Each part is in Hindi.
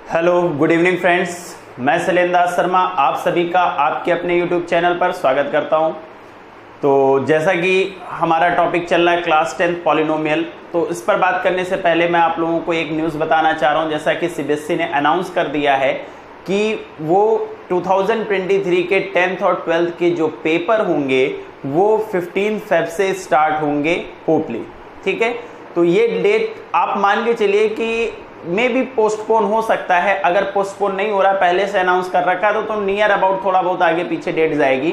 हेलो गुड इवनिंग फ्रेंड्स, मैं शैलेंद्र शर्मा आप सभी का आपके अपने यूट्यूब चैनल पर स्वागत करता हूं। तो जैसा कि हमारा टॉपिक चल रहा है क्लास 10 पॉलिनोमियल, तो इस पर बात करने से पहले मैं आप लोगों को एक न्यूज़ बताना चाह रहा हूं। जैसा कि सीबीएसई ने अनाउंस कर दिया है कि वो 2023 के 10th और 12th के जो पेपर होंगे वो 15 फेब से स्टार्ट होंगे होपली। ठीक है, तो ये डेट आप मान के चलिए कि मे भी पोस्टपोन हो सकता है। अगर पोस्टपोन नहीं हो रहा, पहले से अनाउंस कर रखा है तो नियर अबाउट थोड़ा बहुत आगे पीछे डेट जाएगी,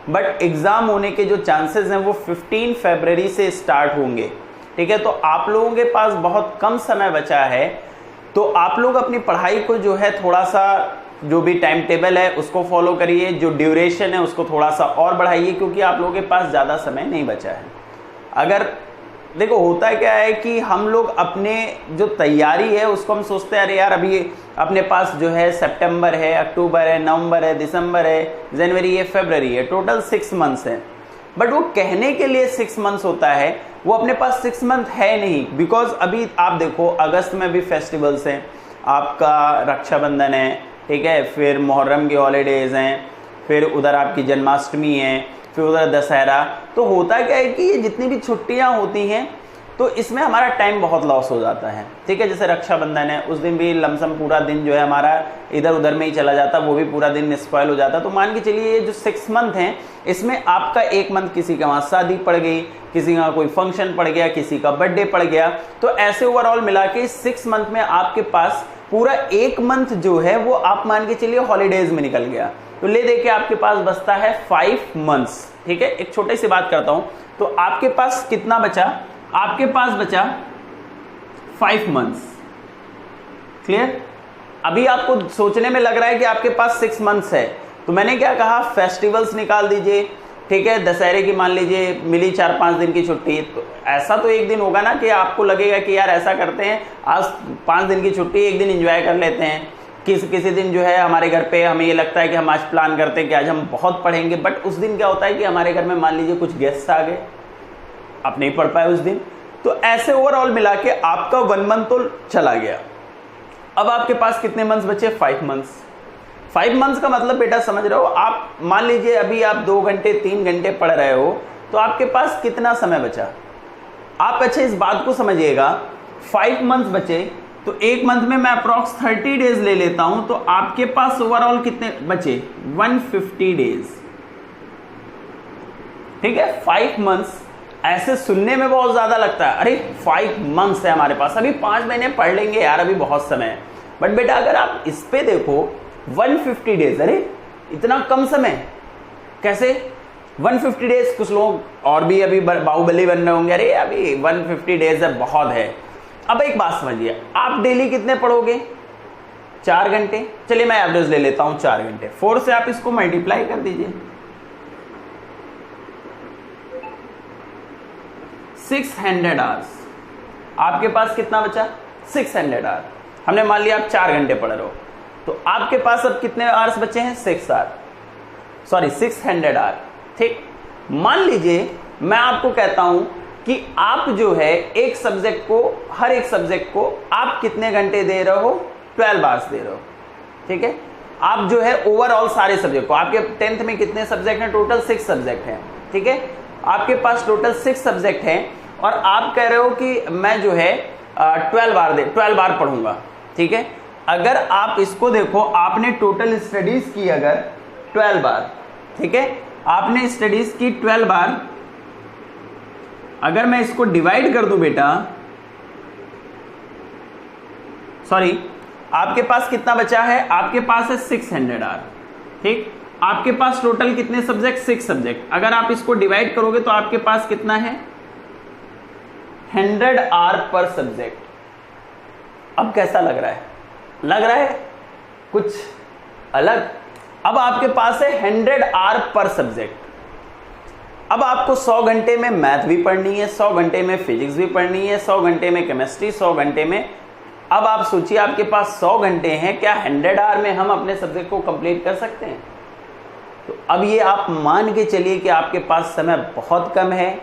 बट एग्जाम होने के जो चांसेस हैं वो 15 फरवरी से स्टार्ट होंगे। ठीक है, तो आप लोगों के पास बहुत कम समय बचा है, तो आप लोग अपनी पढ़ाई को जो है थोड़ा सा, जो भी टाइम टेबल है उसको फॉलो करिए, जो ड्यूरेशन है उसको थोड़ा सा और बढ़ाइए, क्योंकि आप लोगों के पास ज़्यादा समय नहीं बचा है। अगर देखो होता क्या है कि हम लोग अपने जो तैयारी है उसको हम सोचते हैं अरे यार अभी अपने पास जो है सितंबर है, अक्टूबर है, नवंबर है, दिसंबर है, जनवरी है, फरवरी है, टोटल 6 मंथ्स हैं। बट वो कहने के लिए 6 मंथ्स होता है, वो अपने पास 6 मंथ है नहीं। बिकॉज अभी आप देखो अगस्त में भी फेस्टिवल्स हैं, आपका रक्षाबंधन है, ठीक है, फिर मुहर्रम की हॉलीडेज हैं, फिर उधर आपकी जन्माष्टमी है, फिर उधर दशहरा। तो होता क्या है कि ये जितनी भी छुट्टियां होती हैं तो इसमें हमारा टाइम बहुत लॉस हो जाता है। ठीक है, जैसे रक्षाबंधन है, उस दिन भी लमसम पूरा दिन जो है हमारा इधर उधर में ही चला जाता, वो भी पूरा दिन स्पॉइल हो जाता। तो मान के चलिए ये जो 6 मंथ हैं इसमें आपका 1 मंथ किसी का वहाँ शादी पड़ गई, किसी का कोई फंक्शन पड़ गया, किसी का बर्थडे पड़ गया, तो ऐसे ओवरऑल मिला के 6 मंथ में आपके पास पूरा 1 मंथ जो है वो आप मान के चलिए हॉलीडेज में निकल गया। तो ले देखिए आपके पास बचता है 5 मंथ्स। ठीक है, एक छोटी सी बात करता हूं, तो आपके पास कितना बचा? आपके पास बचा 5 मंथ्स। क्लियर? अभी आपको सोचने में लग रहा है कि आपके पास 6 मंथ्स है, तो मैंने क्या कहा, फेस्टिवल्स निकाल दीजिए। ठीक है, दशहरे की मान लीजिए मिली 4-5 दिन की छुट्टी, तो ऐसा तो एक दिन होगा ना कि आपको लगेगा कि यार ऐसा करते हैं आज 5 दिन की छुट्टी, एक दिन एंजॉय कर लेते हैं। किसी दिन जो है हमारे घर पे हमें ये लगता है कि हम आज प्लान करते हैं कि आज हम बहुत पढ़ेंगे, बट उस दिन क्या होता है कि हमारे घर में मान लीजिए कुछ गेस्ट आ गए, आप नहीं पढ़ पाए उस दिन। तो ऐसे ओवरऑल मिला के आपका 1 मंथ तो चला गया। अब आपके पास कितने मंथ्स बचे? 5 मंथ्स। 5 मंथ्स का मतलब बेटा समझ रहे हो, आप मान लीजिए अभी आप 2 घंटे 3 घंटे पढ़ रहे हो, तो आपके पास कितना समय बचा? आप अच्छे इस बात को समझिएगा, 5 मंथ्स बचे तो 1 मंथ में मैं अप्रॉक्स 30 डेज ले लेता हूं, तो आपके पास ओवरऑल कितने बचे? 150 डेज। ठीक है, 5 मंथ्स ऐसे सुनने में बहुत ज्यादा लगता है, अरे 5 मंथ्स है हमारे पास, अभी 5 महीने पढ़ लेंगे यार, अभी बहुत समय है। बट बेटा अगर आप इस पे देखो 150 डेज, अरे इतना कम समय कैसे? 150 डेज, कुछ लोग और भी अभी बाहुबली बन रहे होंगे, अरे अभी 150 डेज है, बहुत है। अब एक बात समझिए, आप डेली कितने पढ़ोगे? 4 घंटे। चलिए मैं एवरेज ले लेता हूं 4 घंटे, 4 से आप इसको मल्टीप्लाई कर दीजिए, 600 आवर्स। आपके पास कितना बचा? 600 आवर। हमने मान लिया आप 4 घंटे पढ़ रहे हो, तो आपके पास अब कितने आवर्स बचे हैं? 600 आवर। ठीक, मान लीजिए मैं आपको कहता हूं कि आप जो है एक सब्जेक्ट को, हर एक सब्जेक्ट को आप कितने घंटे दे रहे हो? 12 आवर्स दे रहे हो। ठीक है, आप जो है ओवरऑल सारे सब्जेक्ट को, आपके 10th में कितने सब्जेक्ट हैं? टोटल 6 सब्जेक्ट हैं। ठीक है, आपके पास टोटल 6 सब्जेक्ट हैं और आप कह रहे हो कि मैं जो है 12 बार पढ़ूंगा। ठीक है, अगर आप इसको देखो, आपने टोटल स्टडीज की अगर 12 बार, ठीक है, आपने स्टडीज की 12 बार, अगर मैं इसको डिवाइड कर दूं बेटा, सॉरी, आपके पास कितना बचा है? आपके पास है 600 आवर। ठीक, आपके पास टोटल कितने सब्जेक्ट? 6 सब्जेक्ट। अगर आप इसको डिवाइड करोगे तो आपके पास कितना है? 100 आवर पर सब्जेक्ट। अब कैसा लग रहा है? लग रहा है कुछ अलग? अब आपके पास है 100 आवर पर सब्जेक्ट। अब आपको 100 घंटे में मैथ भी पढ़नी है, 100 घंटे में फिजिक्स भी पढ़नी है, 100 घंटे में केमिस्ट्री, 100 घंटे में, अब आप सोचिए आपके पास 100 घंटे हैं, क्या 100 आवर में हम अपने सब्जेक्ट को कंप्लीट कर सकते हैं? तो अब ये आप मान के चलिए कि आपके पास समय बहुत कम है,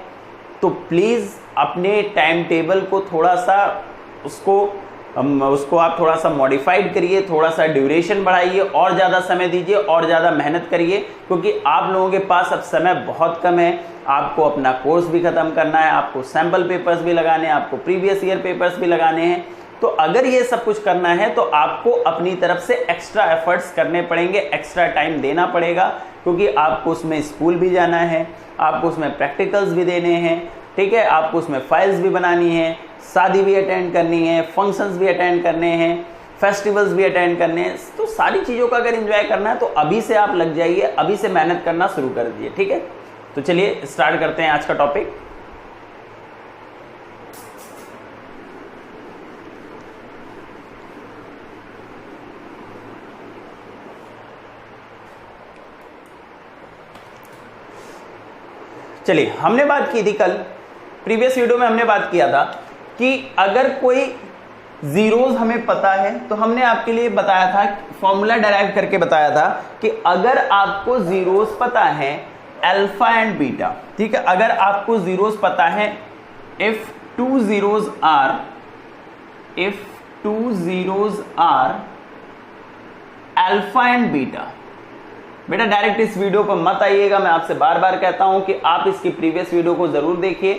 तो प्लीज़ अपने टाइम टेबल को थोड़ा सा उसको उसको आप थोड़ा सा मॉडिफाइड करिए, थोड़ा सा ड्यूरेशन बढ़ाइए और ज़्यादा समय दीजिए और ज़्यादा मेहनत करिए, क्योंकि आप लोगों के पास अब समय बहुत कम है। आपको अपना कोर्स भी ख़त्म करना है, आपको सैम्पल पेपर्स भी लगाने हैं, आपको प्रीवियस ईयर पेपर्स भी लगाने हैं। तो अगर ये सब कुछ करना है तो आपको अपनी तरफ से एक्स्ट्रा एफर्ट्स करने पड़ेंगे, एक्स्ट्रा टाइम देना पड़ेगा, क्योंकि आपको उसमें स्कूल भी जाना है, आपको उसमें प्रैक्टिकल्स भी देने हैं, ठीक है, आपको उसमें फाइल्स भी बनानी है, शादी भी अटेंड करनी है, फंक्शंस भी अटेंड करने हैं, फेस्टिवल्स भी अटेंड करने हैं। तो सारी चीज़ों का अगर एंजॉय करना है तो अभी से आप लग जाइए, अभी से मेहनत करना शुरू कर दीजिए, ठीक है। तो चलिए स्टार्ट करते हैं आज का टॉपिक। चलिए, हमने बात की थी कल, प्रीवियस वीडियो में हमने बात किया था कि अगर कोई जीरोस हमें पता है तो हमने आपके लिए बताया था, फॉर्मूला डेराइव करके बताया था कि अगर आपको जीरोस पता है अल्फा एंड बीटा, ठीक है, अगर आपको जीरोस पता है, if two zeros are alpha and beta. बेटा डायरेक्ट इस वीडियो पर मत आइएगा, मैं आपसे बार बार कहता हूं कि आप इसकी प्रीवियस वीडियो को जरूर देखिए,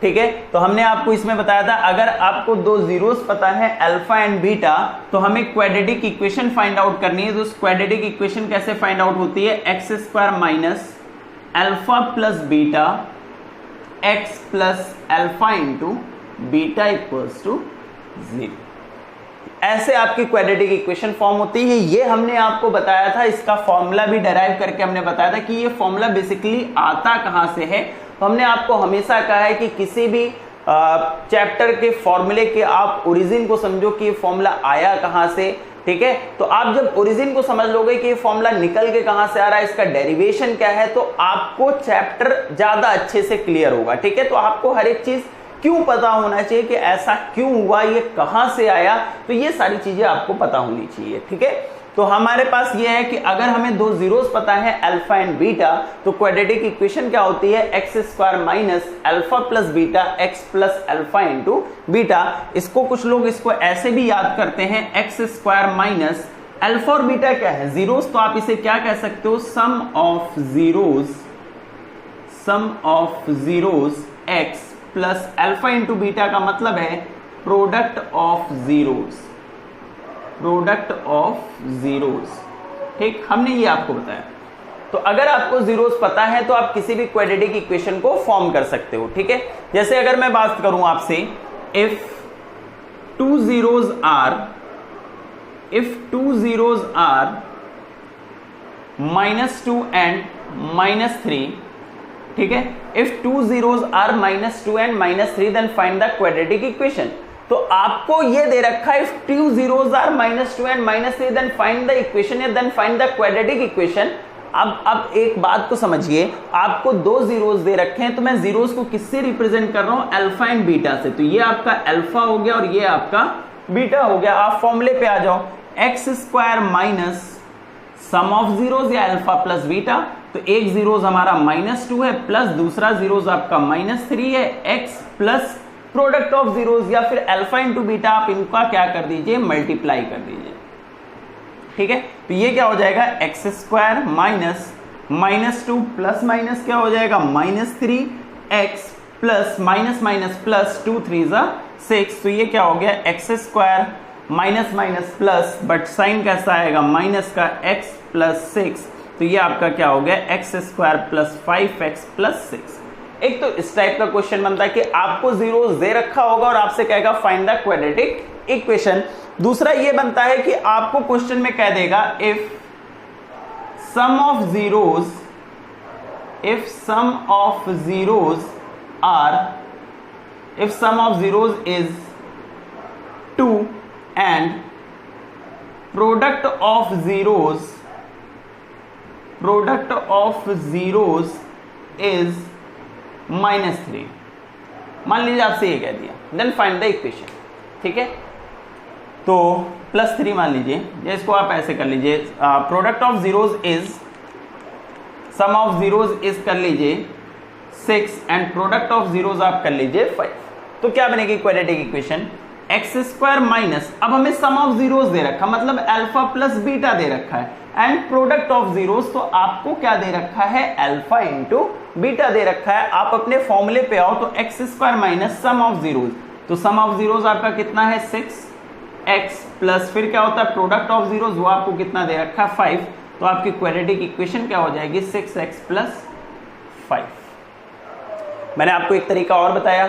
ठीक है। तो हमने आपको इसमें बताया था अगर आपको दो जीरोस पता है अल्फा एंड बीटा तो हमें क्वाड्रेटिक इक्वेशन फाइंड आउट करनी है। तो उस क्वाड्रेटिक इक्वेशन कैसे फाइंड आउट होती है, X square minus alpha plus beta X plus alpha into beta equals to 0। ऐसे आपकी क्वाड्रेटिक इक्वेशन फॉर्म होती है। ये हमने आपको बताया था, इसका फॉर्मूला भी डेराइव करके हमने बताया था कि ये फॉर्मूला बेसिकली आता कहां से है। तो हमने आपको हमेशा कहा है कि किसी भी चैप्टर के फॉर्मूले के आप ओरिजिन को समझो कि ये फॉर्मूला आया कहां से, ठीक है। तो आप जब ओरिजिन को समझ लोगे कि ये फॉर्मूला निकल के कहां से आ रहा है, इसका डेरिवेशन क्या है, तो आपको चैप्टर ज्यादा अच्छे से क्लियर होगा, ठीक है। तो आपको हर एक चीज क्यों पता होना चाहिए कि ऐसा क्यों हुआ, ये कहां से आया, तो ये सारी चीजें आपको पता होनी चाहिए, ठीक है। तो हमारे पास ये है कि अगर हमें दो जीरोस पता है अल्फा एंड बीटा तो क्वाड्रेटिक इक्वेशन क्या होती है, X square minus alpha plus beta X plus alpha into beta. इसको कुछ लोग इसको ऐसे भी याद करते हैं, एक्स स्क्वायर माइनस अल्फा और बीटा क्या है, जीरोस, तो आप इसे क्या कह सकते हो, sum of zeros x plus alpha into beta का मतलब है प्रोडक्ट ऑफ जीरोस, ठीक, हमने ये आपको बताया। तो अगर आपको जीरोस पता है तो आप किसी भी क्वाड्रेटिक इक्वेशन को फॉर्म कर सकते हो, ठीक है। जैसे अगर मैं बात करूं आपसे, if two zeros are -2 and -3, ठीक है, if two zeros are -2 and -3 then find the quadratic equation. तो आपको ये दे रखा है, if two zeros are -2 and -3 then find the equation या then find the quadratic equation. अब एक बात को समझिए, आपको दो जीरोस दे रखे हैं तो मैं जीरोस को किससे रिप्रेजेंट कर रहा हूं, अल्फा एंड बीटा से। तो ये आपका अल्फा हो गया और ये आपका बीटा हो गया। आप फॉर्मूले पे आ जाओ, x square minus sum of zeros या अल्फा प्लस बीटा। तो एक जीरोस हमारा -2 है प्लस दूसरा जीरोस आपका -3 है, x plus product of zeros या फिर अल्फा इंटू बीटा, आप इनका क्या कर दीजिए, मल्टीप्लाई कर दीजिए, ठीक है। तो ये क्या हो जाएगा, X square minus -2 plus minus क्या हो जाएगा, -3 X plus minus minus plus 2 3 6। तो ये क्या हो गया, X square minus minus plus, but sign कैसा आएगा, माइनस का, एक्स प्लस 6। तो ये आपका क्या हो गया, X square plus 5x plus 6। एक तो इस टाइप का क्वेश्चन बनता है कि आपको जीरोस दे रखा होगा और आपसे कहेगा फाइंड द क्वाड्रेटिक इक्वेशन। दूसरा ये बनता है कि आपको क्वेश्चन में कह देगा if sum of zeros is 2 and product of zeros is -3। मान लीजिए आपसे ये कह दिया, देन फाइंड द इक्वेशन, ठीक है। तो +3 मान लीजिए, या इसको आप ऐसे कर लीजिए, product of zeros is, sum of zeros is कर लीजिए 6 एंड प्रोडक्ट ऑफ जीरोस आप कर लीजिए 5। तो क्या बनेगी quadratic equation, x square minus, अब हमें सम ऑफ जीरोस दे रखा, मतलब अल्फा प्लस बीटा दे रखा है, एंड प्रोडक्ट ऑफ जीरोस, तो आपको क्या दे रखा है, अल्फा इंटू बीटा दे रखा है। आप अपने फॉर्मूले पे आओ तो x square minus sum of zeros, तो सम ऑफ जीरोस आपका कितना है 6x प्लस फिर क्या होता है प्रोडक्ट ऑफ जीरोस, वो आपको कितना दे रखा है 5, तो आपकी क्वाड्रेटिक इक्वेशन क्या हो जाएगी 6x प्लस 5। मैंने आपको एक तरीका और बताया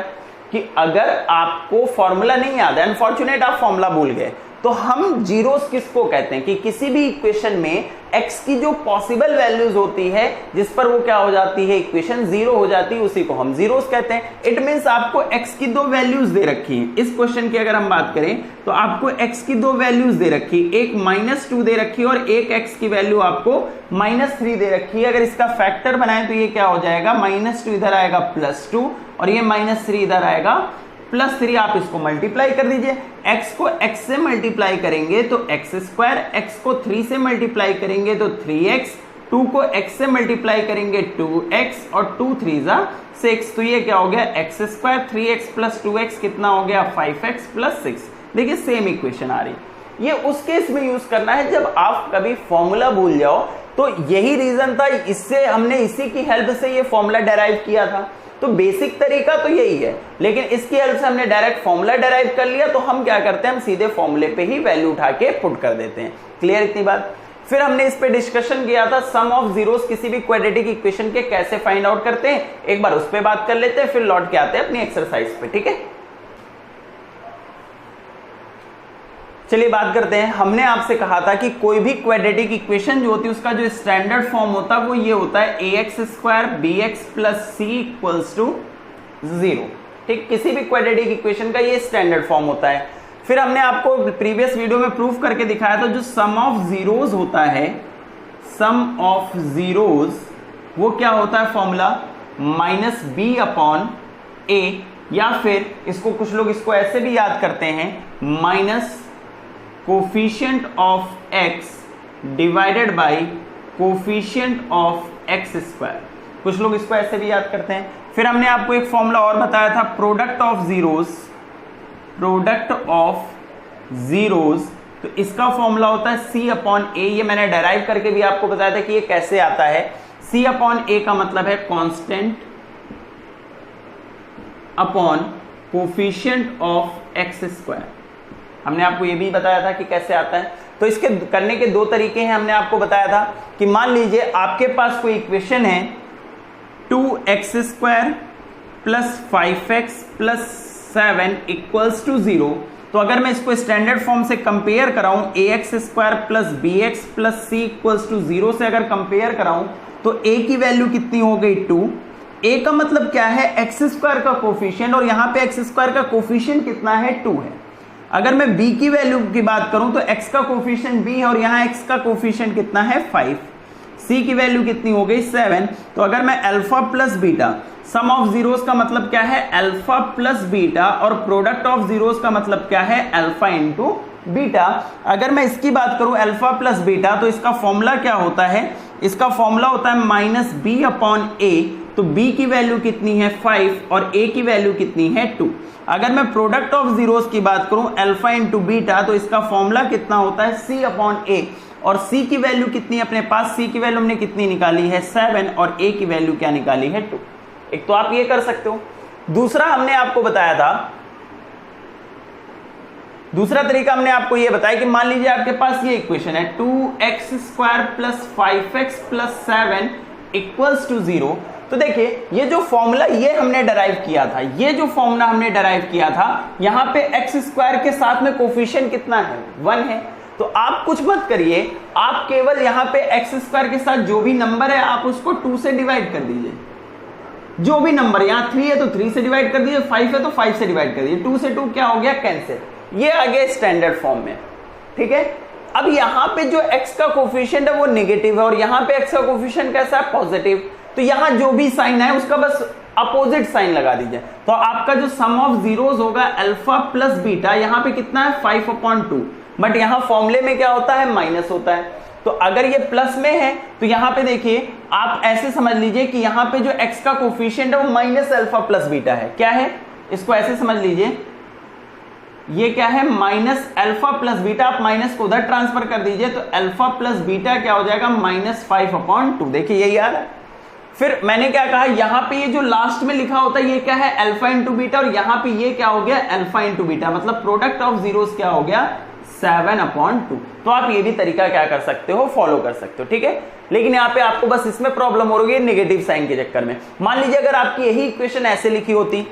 कि अगर आपको फॉर्मूला नहीं याद है, अनफॉर्चुनेट आप फॉर्मूला भूल गए, तो हम जीरोस किसको कहते हैं कि किसी भी इक्वेशन में x की जो पॉसिबल वैल्यूज होती है जिस पर वो क्या हो जाती है, इक्वेशन जीरो हो जाती है, उसी को हम जीरोस कहते हैं। इट मींस आपको x की दो वैल्यूज दे रखी हैं। इस क्वेश्चन की अगर हम बात करें तो आपको x की दो वैल्यूज दे रखी, एक -2 दे रखी है और एक x की वैल्यू आपको -3 दे रखी है। अगर इसका फैक्टर बनाएं तो ये क्या हो जाएगा, -2 इधर आएगा +2 और ये -3 इधर आएगा +3। आप इसको मल्टीप्लाई कर दीजिए, x को x से मल्टीप्लाई करेंगे तो x स्क्वायर, x को 3 से मल्टीप्लाई करेंगे तो 3x, 2 को x से मल्टीप्लाई करेंगे 2x और 2 3 जा 6, तो ये क्या हो गया x square 3x plus 2x कितना हो गया 5x प्लस 6। देखिए सेम इक्वेशन आ रही। ये उस केस में यूज करना है जब आप कभी फॉर्मूला भूल जाओ, तो यही रीजन था, इससे हमने इसी की हेल्प से ये फॉर्मूला डेराइव किया था। तो बेसिक तरीका तो यही है, लेकिन इसकी हेल्प से हमने डायरेक्ट फॉर्मूला डेराइव कर लिया, तो हम क्या करते हैं, हम सीधे फॉर्मूले पे ही वैल्यू उठा के पुट कर देते हैं। क्लियर इतनी बात। फिर हमने इस पे डिस्कशन किया था सम ऑफ जीरोस किसी भी क्वाड्रेटिक इक्वेशन के कैसे फाइंड आउट करते हैं, एक बार उस पे बात कर लेते हैं, फिर लौट के आते हैं अपनी एक्सरसाइज पे। ठीक है, चलिए बात करते हैं। हमने आपसे कहा था कि कोई भी क्वाड्रेटिक इक्वेशन जो होती है उसका जो स्टैंडर्ड फॉर्म होता है वो ये होता है ax square bx plus c equals to 0। ठीक, किसी भी क्वाड्रेटिक इक्वेशन का ये स्टैंडर्ड फॉर्म होता है। फिर हमने आपको प्रीवियस वीडियो में प्रूफ करके दिखाया था जो सम ऑफ जीरोस होता है, सम ऑफ जीरोस वो क्या होता है फॉर्मूला -b/a, या फिर इसको कुछ लोग इसको ऐसे भी याद करते हैं minus coefficient of x divided by coefficient of x square, कुछ लोग इसको ऐसे भी याद करते हैं। फिर हमने आपको एक फॉर्मूला और बताया था product of zeros, product of zeros, तो इसका फॉर्मूला होता है c/a। ये मैंने डेराइव करके भी आपको बताया था कि ये कैसे आता है। c/a का मतलब है constant upon coefficient of x square. हमने आपको ये भी बताया था कि कैसे आता है। तो इसके करने के दो तरीके हैं। हमने आपको बताया था कि मान लीजिए आपके पास कोई इक्वेशन है 2x square plus 5x plus 7 equals to 0, तो अगर मैं इसको स्टैंडर्ड फॉर्म से कंपेयर कराऊं ax square plus bx plus c equals to 0 से अगर कंपेयर कराऊं तो a की वैल्यू कितनी हो गई 2। a का मतलब क्या है, x स्क्वायर का कोफिशिएंट, और यहां पे x स्क्वायर का कोफिशिएंट कितना है 2 है। अगर मैं b की वैल्यू की बात करूं तो x का कोफिशिएंट b है और यहां x का कोफिशिएंट कितना है 5, c की वैल्यू कितनी हो गई 7। तो अगर मैं alpha plus beta, sum of zeros का मतलब क्या है अल्फा प्लस बीटा, और प्रोडक्ट ऑफ जीरोस का मतलब क्या है अल्फा इंटू बीटा। अगर मैं इसकी बात करूं अल्फा प्लस बीटा, तो इसका फॉर्मूला क्या होता है, इसका फॉर्मूला होता है -b/a। तो b की वैल्यू कितनी है 5 और a की वैल्यू कितनी है 2। अगर मैं प्रोडक्ट ऑफ जीरोस की बात करूं अल्फा इंटू बीटा, तो इसका फॉर्मूला कितना होता है c/a, और c की वैल्यू कितनी है अपने पास, c की वैल्यू हमने कितनी निकाली है 7 और a की वैल्यू क्या निकाली है 2। एक तो आप ये कर सकते हो। दूसरा हमने आपको बताया था, दूसरा तरीका हमने आपको ये बताया कि मान लीजिए आपके पास ये इक्वेशन है 2x square plus 5x plus 7 equals to 0। तो देखिए ये जो फॉर्मूला ये हमने डराइव किया था, ये जो फॉर्मूला हमने डराइव किया था, यहां पे x स्क्वायर के साथ में कोफिशिएंट कितना है 1 है। तो आप कुछ मत करिए, आप केवल यहां पे x स्क्वायर के साथ जो भी नंबर है आप उसको 2 से डिवाइड कर दीजिए। जो भी नंबर, यहां 3 है तो 3 से डिवाइड कर दीजिए, 5 है तो 5 से डिवाइड कर दीजिए, 2 से 2 क्या हो गया कैंसिल। ये आ गया स्टैंडर्ड फॉर्म में। ठीक है, अब यहां पे जो x का कोफिशिएंट है वो नेगेटिव है और यहां पे x का कोफिशिएंट कैसा है पॉजिटिव, तो यहां जो भी साइन है उसका बस अपोजिट साइन लगा दीजिए। तो आपका जो सम ऑफ जीरोस होगा अल्फा प्लस बीटा, यहां पे कितना है 5/2, बट यहां फॉर्मूले में क्या होता है माइनस होता है। तो अगर ये प्लस में है तो यहां पे देखिए आप ऐसे समझ लीजिए कि यहां पे जो x का कोफिशिएंट है वो माइनस अल्फा प्लस बीटा है। क्या है, इसको ऐसे समझ लीजिए ये क्या है माइनस अल्फा प्लस बीटा, आप माइनस को उधर ट्रांसफर कर दीजिए तो अल्फा प्लस बीटा क्या हो जाएगा -5/2। देखिए यही आ रहा है। फिर मैंने क्या कहा, यहां पे ये जो लास्ट में लिखा होता है ये क्या है अल्फा इंटू बीटा, और यहां पे ये क्या हो गया अल्फा इंटू बीटा, मतलब प्रोडक्ट ऑफ जीरोस क्या हो गया 7/2। तो आप ये भी तरीका क्या कर सकते हो, फॉलो कर सकते हो, ठीक है। लेकिन यहाँ पे आपको बस इसमें प्रॉब्लम हो रही है नेगेटिव साइन के चक्कर में। मान लीजिए अगर आपकी यही इक्वेशन ऐसे लिखी होती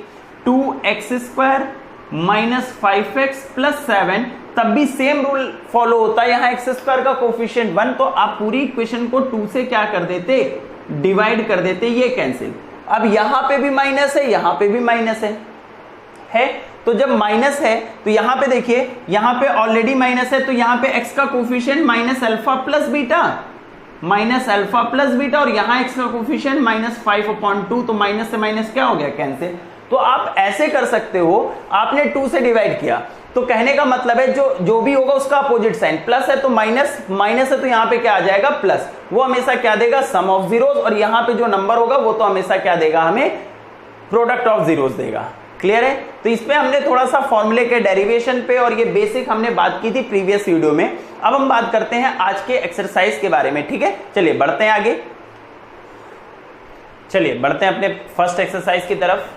2x² -5x + 7, तब भी सेम रूल फॉलो होता है, यहाँ x² का कोफिशिएंट 1, तो आप पूरी इक्वेशन को 2 से क्या कर देते, डिवाइड कर देते, ये कैंसिल। अब यहां पे भी माइनस है, यहां पे भी माइनस है तो जब माइनस है तो यहां पे देखिए यहां पे ऑलरेडी माइनस है, तो यहां पे x का कोफिशिएंट -अल्फा प्लस बीटा, और यहां x का कोफिशिएंट -5/2, तो माइनस से माइनस क्या हो गया कैंसिल। तो आप ऐसे कर सकते हो, आपने 2 से डिवाइड किया तो कहने का मतलब है जो भी होगा उसका अपोजिट साइन, प्लस है तो माइनस, माइनस है तो यहां पे क्या आ जाएगा प्लस, वो हमेशा क्या देगा सम ऑफ जीरोस, और यहां पे जो नंबर होगा वो तो हमेशा क्या देगा हमें प्रोडक्ट ऑफ जीरोस देगा। क्लियर है। तो इस पे हमने थोड़ा सा फॉर्मूले के डेरिवेशन पे और ये बेसिक हमने बात की थी प्रीवियस वीडियो में। अब हम बात करते हैं आज के एक्सरसाइज के बारे में, ठीक है। चलिए बढ़ते हैं आगे, चलिए बढ़ते हैं अपने फर्स्ट एक्सरसाइज की तरफ,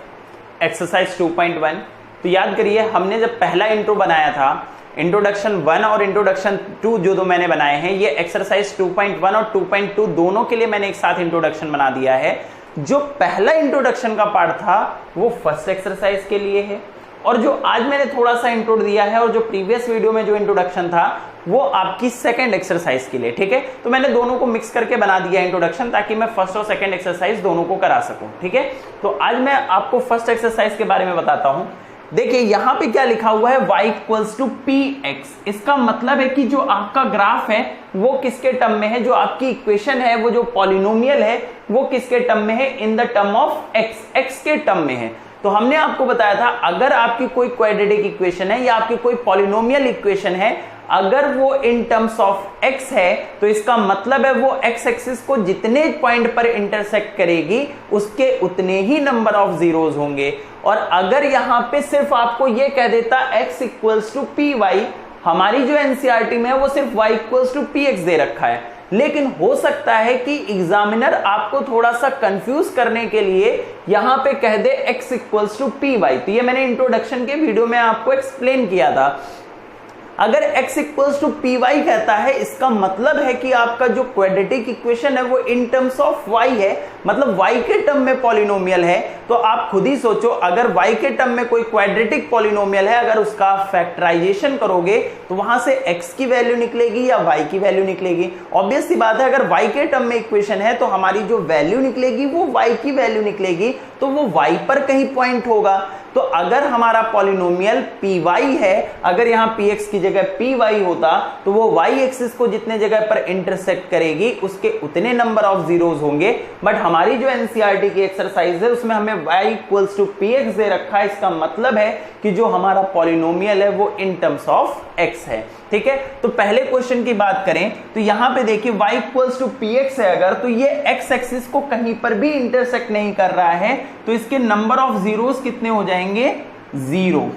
एक्सरसाइज 2.1। तो याद करिए हमने जब पहला इंट्रो बनाया था, इंट्रोडक्शन 1 और इंट्रोडक्शन 2 जो मैंने बनाए हैं, ये एक्सरसाइज 2.1 और 2.2 दोनों के लिए मैंने एक साथ इंट्रोडक्शन बना दिया है। जो पहला इंट्रोडक्शन का पार्ट था वो फर्स्ट एक्सरसाइज के लिए है, और जो आज मैंने थोड़ा सा इंट्रो दिया है और जो प्रीवियस वीडियो में जो इंट्रोडक्शन था वो आपकी सेकंड एक्सरसाइज के लिए, ठीक है। तो मैंने दोनों को मिक्स करके बना दिया इंट्रोडक्शन, ताकि मैं फर्स्ट और सेकंड एक्सरसाइज दोनों को करा सकूं, ठीक है। तो आज मैं आपको फर्स्ट एक्सरसाइज के बारे में बताता हूं। देखिए यहां पे क्या लिखा हुआ है y = px, इसका मतलब है कि जो आपका ग्राफ है वो किसके टर्म में है, जो आपकी इक्वेशन है वो जो पॉलिनोमियल है वो किसके टर्म में है, in the term of x के टर्म में है। तो हमने आपको बताया था अगर आपकी कोई क्वाड्रेटिक इक्वेशन है या आपकी कोई पॉलिनोमियल इक्वेशन है, अगर वो इन टर्म्स ऑफ x है तो इसका मतलब है वो x एक्सिस को जितने पॉइंट पर इंटरसेक्ट करेगी उसके उतने ही नंबर ऑफ जीरोस होंगे। और अगर यहां पे सिर्फ आपको ये कह देता x = py, हमारी जो एनसीईआरटी में है वो सिर्फ y = px दे रखा है, लेकिन हो सकता है कि एग्जामिनर आपको थोड़ा सा कंफ्यूज करने के लिए यहां पे कह दे x = py। तो ये मैंने इंट्रोडक्शन के वीडियो में आपको एक्सप्लेन किया था। अगर x = py कहता है, इसका मतलब है कि आपका जो क्वाड्रेटिक इक्वेशन है वो इन टर्म्स ऑफ y है, मतलब y के टर्म में पॉलिनोमियल है। तो आप खुद ही सोचो, अगर y के टर्म में कोई क्वाड्रेटिक पॉलिनोमियल है, अगर उसका फैक्टराइजेशन करोगे तो वहां से x की वैल्यू निकलेगी या y की वैल्यू निकलेगी। ऑब्वियस सी बात है, अगर y के टर्म में इक्वेशन है तो हमारी जो वैल्यू निकलेगी वो y की वैल्यू निकलेगी, तो वो y पर कहीं पॉइंट होगा। तो अगर हमारा पॉलिनोमियल py है, अगर यहां px की जगह py होता तो वो y एक्सिस को जितने जगह पर इंटरसेक्ट करेगी उसके उतने नंबर ऑफ जीरोस होंगे। बट हमारी जो एनसीईआरटी की एक्सरसाइज है उसमें हमें y = px दे रखा है, इसका मतलब है कि जो हमारा पॉलिनोमियल है वो इन टर्म्स ऑफ x है, ठीक है। तो पहले क्वेश्चन की बात करें तो यहां पे देखिए y = px है अगर, तो ये x एक्सिस को कहीं पर भी इंटरसेक्ट नहीं कर रहा है, तो इसके नंबर ऑफ जीरोस कितने हो जाएंगे 0,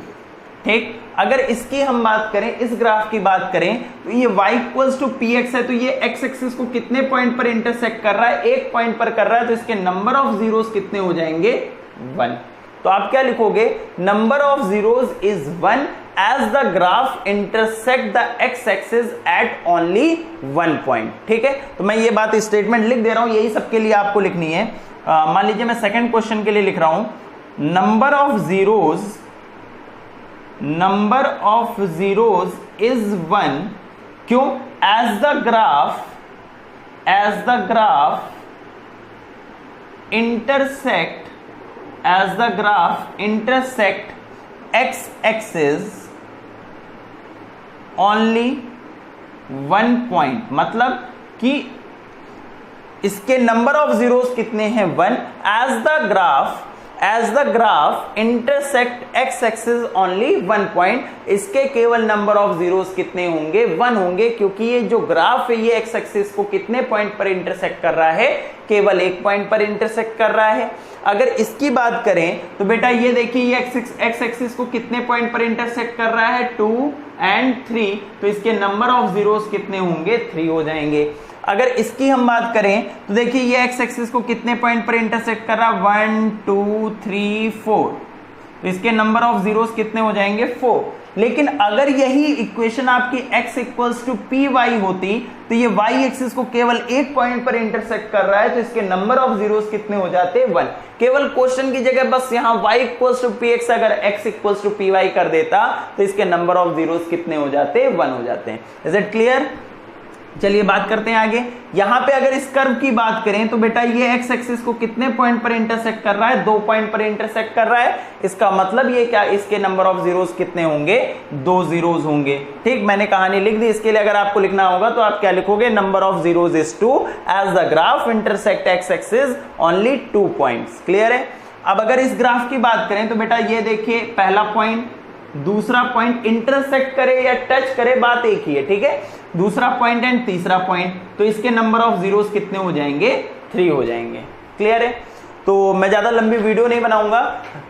ठीक। अगर इसकी हम बात करें, इस ग्राफ की बात करें, तो ये y = px है, तो ये x एक्सिस को कितने पॉइंट पर इंटरसेक्ट कर रहा है, एक पॉइंट पर कर रहा है, तो इसके नंबर ऑफ जीरोस कितने हो जाएंगे 1। तो आप क्या लिखोगे, number of zeros is 1 as the graph intersect the x axis at only 1 point, ठीक है। तो मैं ये बात स्टेटमेंट लिख दे रहा हूं, यही सबके लिए आपको लिखनी है। मान लीजिए मैं सेकंड क्वेश्चन के लिए लिख रहा हूं, नंबर ऑफ जीरोस इज 1, क्यों, as the graph intersect x axis only 1 point, मतलब कि इसके नंबर ऑफ जीरोस कितने हैं 1, as the graph intersect x axis only 1 point, इसके केवल नंबर ऑफ जीरोस कितने होंगे 1 होंगे, क्योंकि ये जो ग्राफ है ये x एक्सिस को कितने पॉइंट पर इंटरसेक्ट कर रहा है, केवल एक पॉइंट पर इंटरसेक्ट कर रहा है। अगर इसकी बात करें तो बेटा ये देखिए ये एक्स एक्सिस को कितने पॉइंट पर इंटरसेक्ट कर रहा है 2 and 3, तो इसके नंबर ऑफ जीरोस कितने होंगे 3 हो जाएंगे। अगर इसकी हम बात करें तो देखिए ये एक्स एक्सिस को कितने पॉइंट पर इंटरसेक्ट कर रहा है 1 2 3 4, तो इसके नंबर ऑफ जीरोस कितने हो जाएंगे 4। लेकिन अगर यही इक्वेशन आपकी x equals to p y होती तो ये y एक्सिस को केवल एक पॉइंट पर इंटरसेक्ट कर रहा है, तो इसके नंबर ऑफ जीरोस कितने हो जाते 1। केवल क्वेश्चन की जगह बस यहाँ y equals to p x अगर x equals to p y कर देता तो इसके नंबर ऑफ जीरोस कितने हो जाते 1 हो जाते हैं। Is it clear? चलिए बात करते हैं आगे। यहां पे अगर इस कर्व की बात करें तो बेटा ये एक्स एक्सिस को कितने पॉइंट पर इंटरसेक्ट कर रहा है 2 पॉइंट पर इंटरसेक्ट कर रहा है। इसका मतलब ये क्या इसके नंबर ऑफ जीरोस कितने होंगे 2 जीरोस होंगे। ठीक, मैंने कहानी लिख दी। इसके लिए अगर आपको लिखना होगा तो आप क्या लिखोगे number of zeros is 2 as the graph intersect x axis only 2 points. Clear है? अब अगर इस ग्राफ की बात करें तो बेटा ये देखिए पहला पॉइंट दूसरा पॉइंट इंटरसेक्ट करे या टच करे बात एक ही है। ठीक है, दूसरा पॉइंट एंड तीसरा पॉइंट, तो इसके नंबर ऑफ जीरोस कितने हो जाएंगे 3 हो जाएंगे। क्लियर है? तो मैं ज्यादा लंबी वीडियो नहीं बनाऊंगा।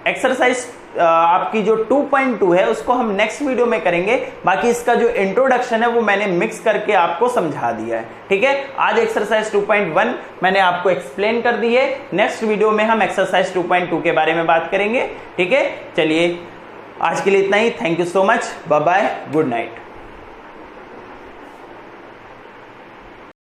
एक्सरसाइज आपकी जो 2.2 है उसको हम नेक्स्ट वीडियो में करेंगे। बाकी इसका जो इंट्रोडक्शन है वो मैंने मिक्स करके आपको समझा दिया है। ठीक है, आज एक्सरसाइज 2.1 मैंने आपको एक्सप्लेन कर दी है। नेक्स्ट वीडियो में हम एक्सरसाइज 2.2 के बारे में बात करेंगे। ठीक है, चलिए आज के लिए इतना ही। Thank you so much, bye bye, good night.